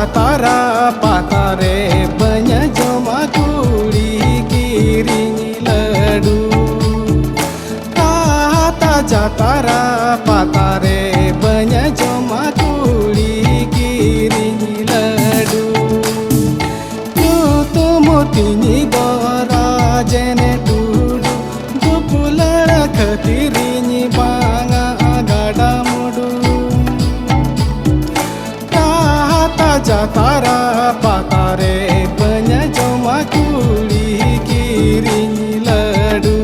Jatara patare banyak joma kuli kiringi ladu. Kata Jatara patare banyak joma kuli kiringi ladu. Yutu mutini dora jene dudu gupulala khatirinyi banga agada mudu. Jatara patare banyak joma kuli kiringi ladu.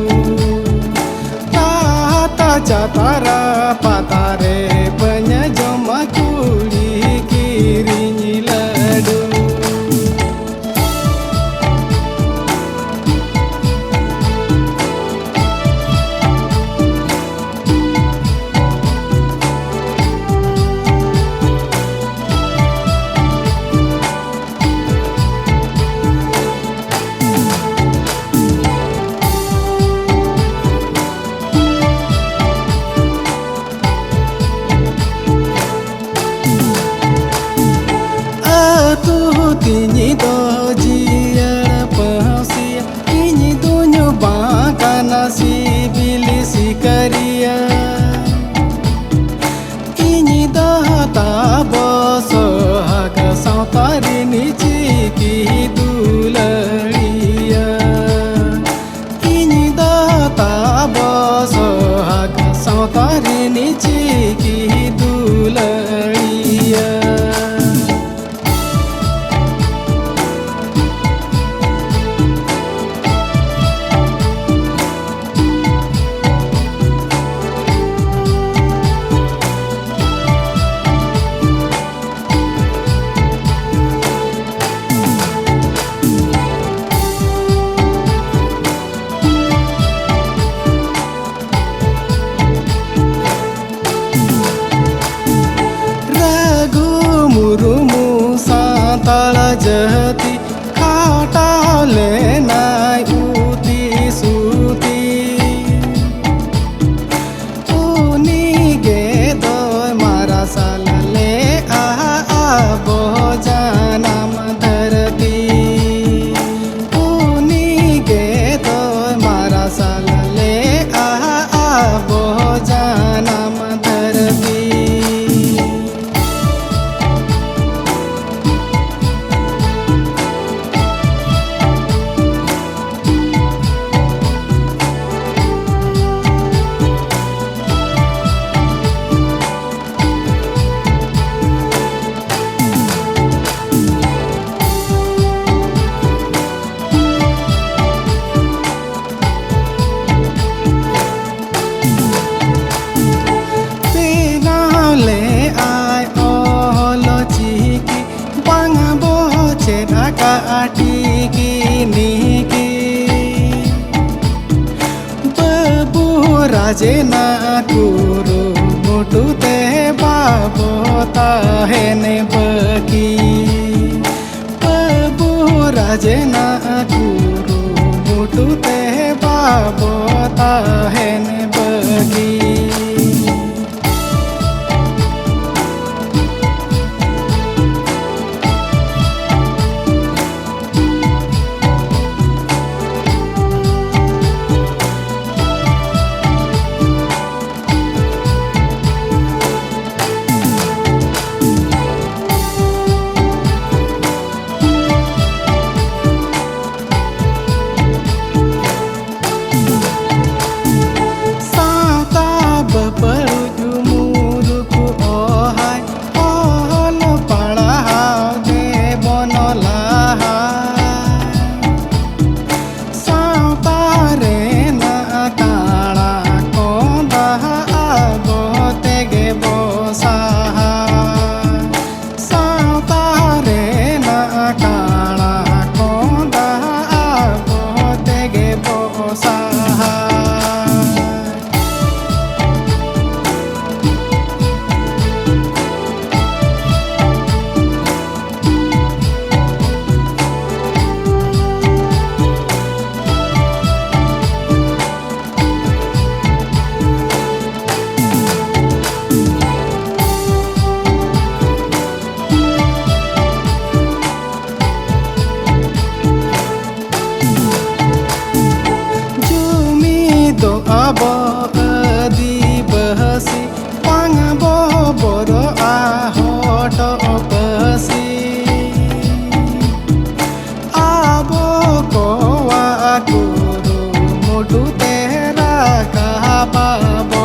Tata Jatara patare banyak joma kuli kiringi ladu. Tinyi do jiar pahsia tinyi dunyo bangkana si bili si karia tinyi do tabo sohaga sautari ni ciki dularia tinyi do tabo sohaga sautari ni ciki dularia. Murumu santala jati khata lenai uti suti uni ge doi mara salale abo janam dharti uni ge doi mara salale abo janam dharti. Ati kini ki babu rajena guru mutu te babo tahene baki babu rajena guru mutu te babo tahene baki. बाबो